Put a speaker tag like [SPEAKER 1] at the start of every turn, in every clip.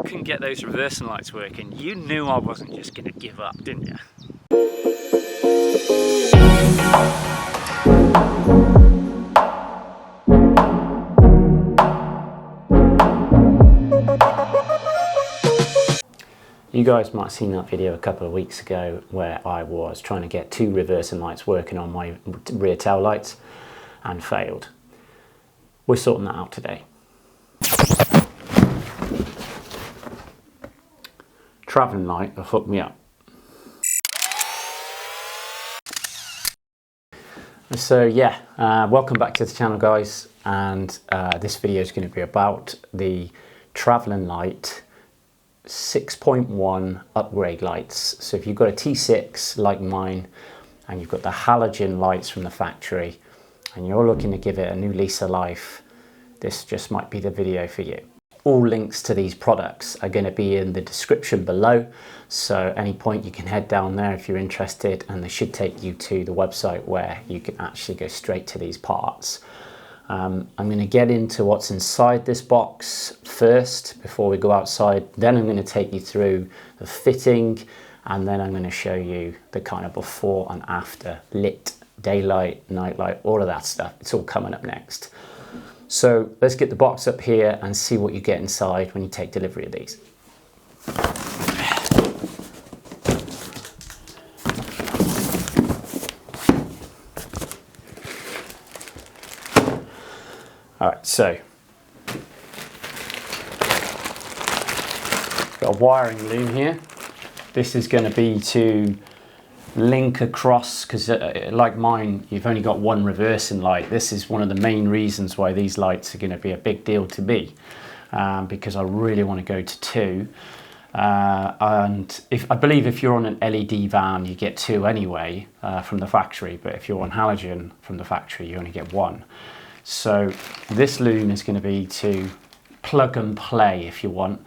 [SPEAKER 1] couldn't get those reversing lights working, you knew I wasn't just going to give up, didn't you? You guys might have seen that video a couple of weeks ago where I was trying to get 2 reversing lights working on my rear tail lights and failed. We're sorting that out today. Travelin light have hooked me up. So yeah, welcome back to the channel, guys, and this video is going to be about the Travelin light 6.1 upgrade lights. So if you've got a T6 like mine and you've got the halogen lights from the factory and you're looking to give it a new lease of life, this just might be the video for you. All links to these products are going to be in the description below, so at any point you can head down there if you're interested, and they should take you to the website where you can actually go straight to these parts. I'm going to get into what's inside this box first before we go outside, then I'm going to take you through the fitting, and then I'm going to show you the kind of before and after, lit, daylight, nightlight, all of that stuff. It's all coming up next. So let's get the box up here and see what you get inside when you take delivery of these. Alright, so got a wiring loom here. This is going to be to link across, because like mine, you've only got one reversing light. This is one of the main reasons why these lights are going to be a big deal to me, because I really want to go to 2. And I believe if you're on an LED van, you get 2 anyway from the factory, but if you're on halogen from the factory, you only get 1. So this loom is going to be to plug and play, if you want,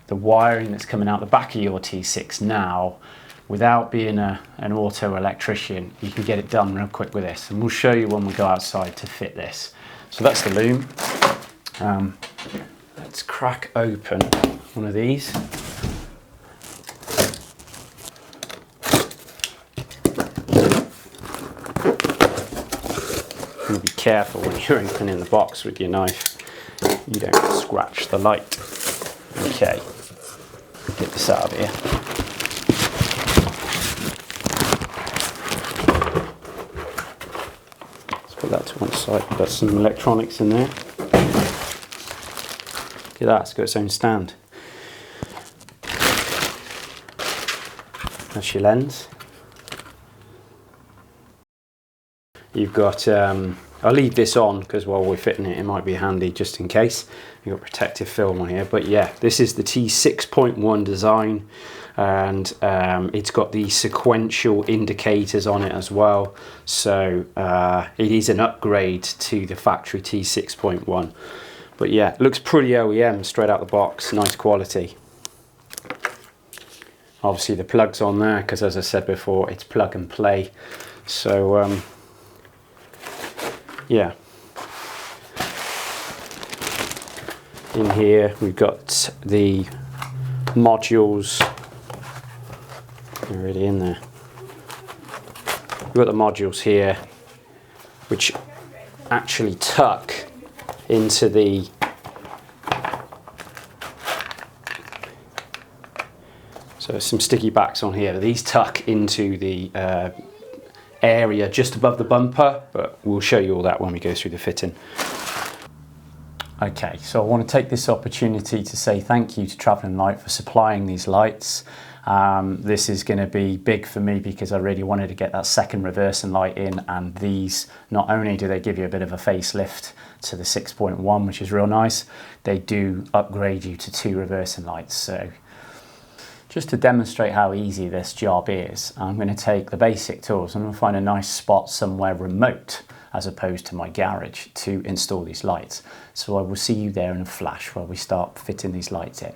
[SPEAKER 1] the wiring that's coming out the back of your T6 now. Without being an auto electrician, you can get it done real quick with this, and we'll show you when we go outside to fit this. So that's the loom. Let's crack open one of these. Be careful when you're opening the box with your knife, you don't scratch the light. Okay, get this out of here. Let's put that to one side. We've got some electronics in there. Look at that, it's got its own stand. That's your lens. You've got, I'll leave this on because while we're fitting it, it might be handy just in case. You've got protective film on here, but yeah, this is the T6.1 design, and it's got the sequential indicators on it as well. So it is an upgrade to the factory T6.1. But yeah, it looks pretty OEM straight out the box, nice quality. Obviously the plug's on there because, as I said before, it's plug and play. So yeah, in here we've got the modules. They're already in there. We've got the modules here, which actually tuck into the so some sticky backs on here. These tuck into the area just above the bumper, but we'll show you all that when we go through the fitting. Okay, so I want to take this opportunity to say thank you to Travelin Light for supplying these lights. This is going to be big for me because I really wanted to get that second reversing light in, and these, not only do they give you a bit of a facelift to the 6.1, which is real nice, they do upgrade you to 2 reversing lights. So just to demonstrate how easy this job is, I'm going to take the basic tools. I'm going to find a nice spot somewhere remote as opposed to my garage to install these lights. So I will see you there in a flash while we start fitting these lights in.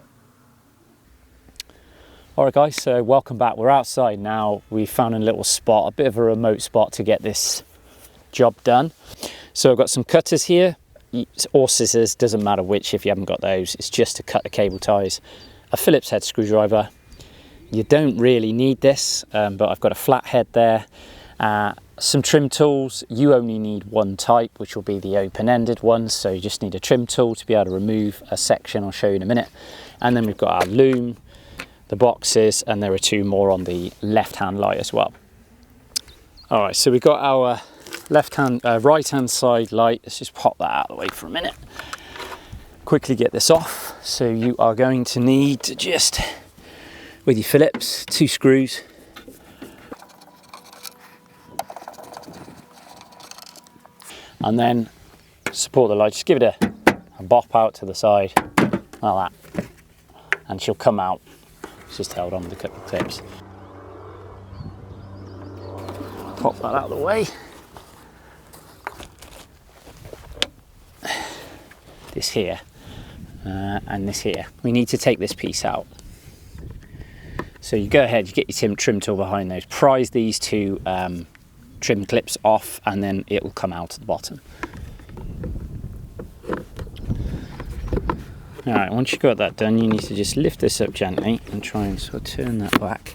[SPEAKER 1] Alright guys, so welcome back. We're outside now. We found a little spot, a bit of a remote spot to get this job done. So I've got some cutters here, or scissors, doesn't matter which if you haven't got those. It's just to cut the cable ties. a Phillips head screwdriver. You don't really need this, but I've got a flat head there. Some trim tools. You only need one type, which will be the open-ended ones, so you just need a trim tool to be able to remove a section. I'll show you in a minute. And then we've got our loom, the boxes, and there are two more on the left-hand light as well. All right, so we've got our right-hand side light. Let's just pop that out of the way for a minute. Quickly get this off. So you are going to need to just, with your Phillips, 2 screws. And then support the light, just give it a bop out to the side, like that. And she'll come out. It's just held on with a couple of clips. Pop that out of the way. This here, and this here. We need to take this piece out. So you go ahead, you get your trim tool behind those, prise these two trim clips off, and then it will come out at the bottom. All right, once you've got that done, you need to just lift this up gently and try and sort of turn that back.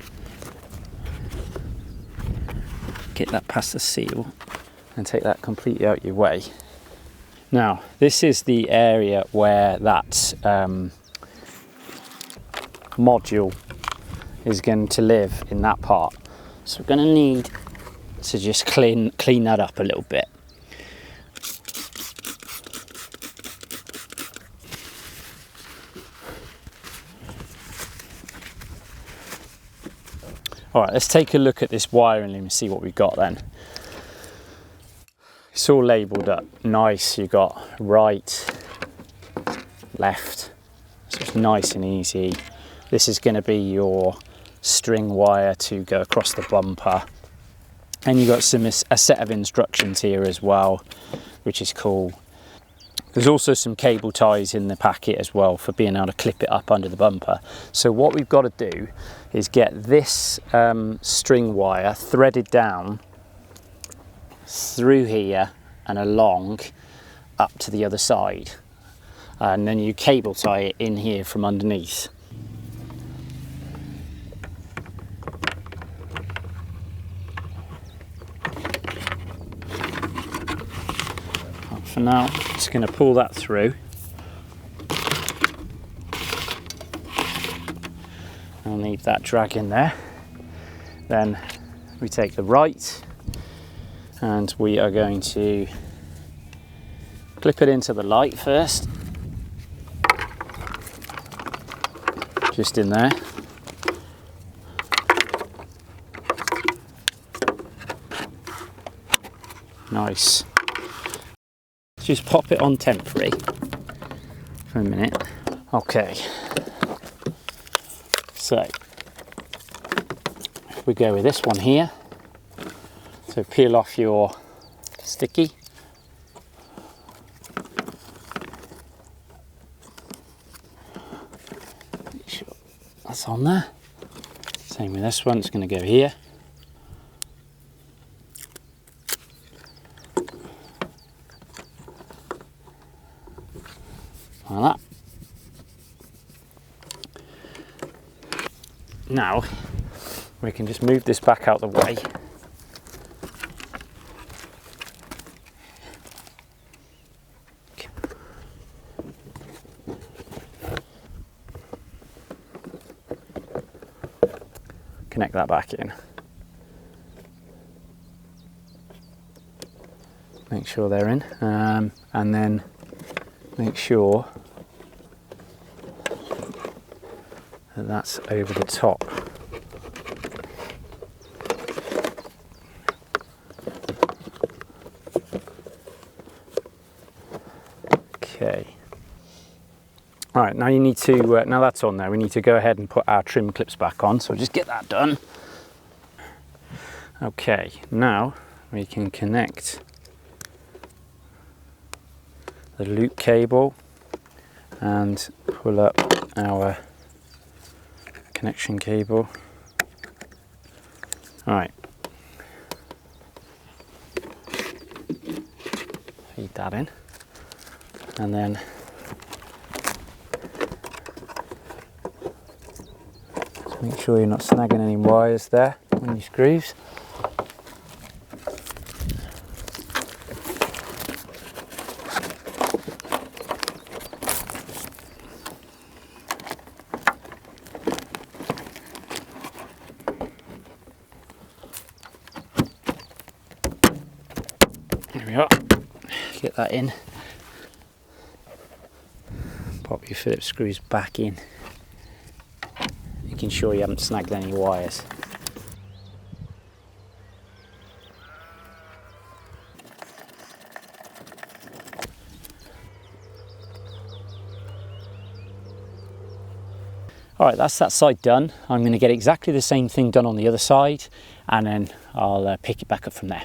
[SPEAKER 1] Get that past the seal and take that completely out your way. Now, this is the area where that module is going to live, in that part. So we're going to need to just clean that up a little bit. All right, let's take a look at this wiring loom and see what we've got then. It's all labelled up nice. You've got right, left, so it's nice and easy. This is going to be your string wire to go across the bumper. And you've got a set of instructions here as well, which is cool. There's also some cable ties in the packet as well for being able to clip it up under the bumper. So what we've got to do is get this string wire threaded down through here and along up to the other side. And then you cable tie it in here from underneath. For now, just going to pull that through. I'll leave that drag in there. Then we take the right and we are going to clip it into the light first. Just in there. Nice. Just pop it on temporary for a minute. Okay, so we go with this one here. So peel off your sticky. Make sure that's on there. Same with this one, it's going to go here. Like that. Now we can just move this back out the way. Connect that back in. Make sure they're in, and then make sure that that's over the top. Okay. All right, now you need to, now that's on there, we need to go ahead and put our trim clips back on, so just get that done. Okay, now we can connect the loop cable and pull up our connection cable. All right, feed that in, and then Make sure you're not snagging any wires there on your screws. There we are. Get that in. Pop your Phillips screws back in, making sure you haven't snagged any wires. Alright, that's that side done. I'm going to get exactly the same thing done on the other side, and then I'll pick it back up from there.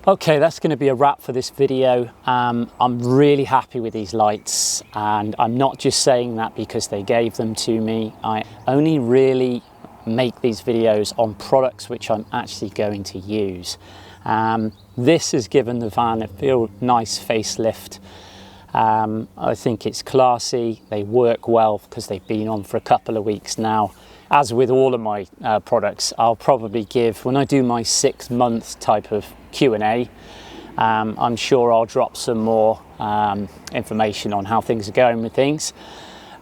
[SPEAKER 1] Okay, that's going to be a wrap for this video. I'm really happy with these lights, and I'm not just saying that because they gave them to me. I only really make these videos on products which I'm actually going to use. This has given the van a real nice facelift. I think it's classy. They work well because they've been on for a couple of weeks now. As with all of my products, I'll probably give, when I do my 6-month type of Q&A, I'm sure I'll drop some more information on how things are going with things.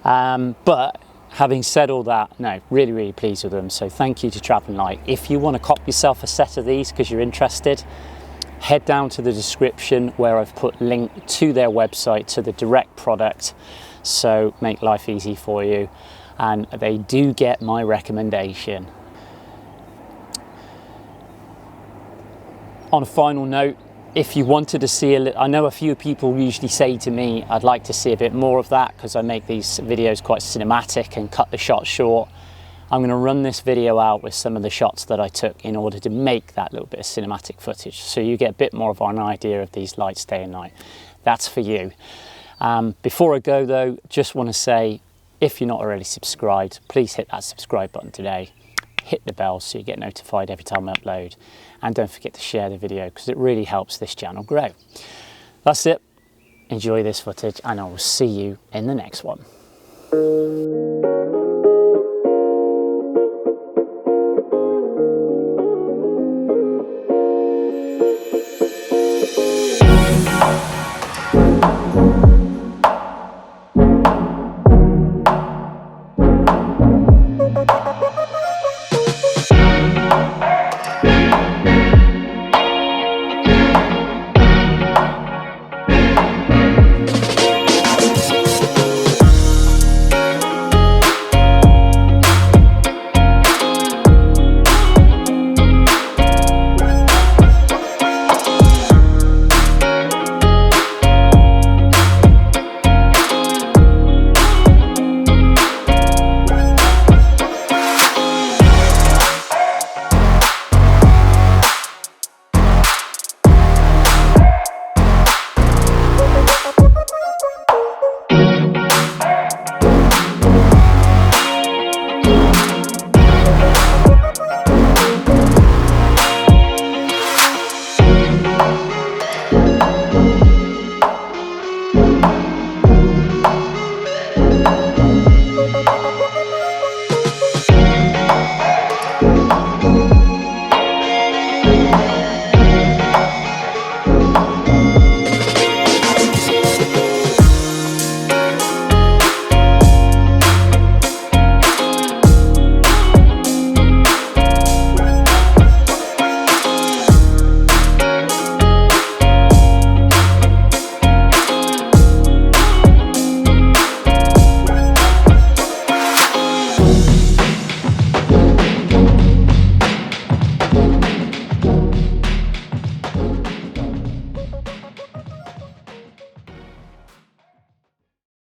[SPEAKER 1] But having said all that, no, really pleased with them. So thank you to Travelin Lite. If you want to cop yourself a set of these because you're interested, head down to the description where I've put link to their website, to the direct product, so make life easy for you. And they do get my recommendation. On a final note, if you wanted to see I know a few people usually say to me, I'd like to see a bit more of that because I make these videos quite cinematic and cut the shots short. I'm going to run this video out with some of the shots that I took in order to make that little bit of cinematic footage, so you get a bit more of an idea of these lights day and night. That's for you. Before I go though, just want to say, if you're not already subscribed, please hit that subscribe button today. Hit the bell so you get notified every time I upload. And don't forget to share the video because it really helps this channel grow. That's it. Enjoy this footage and I will see you in the next one.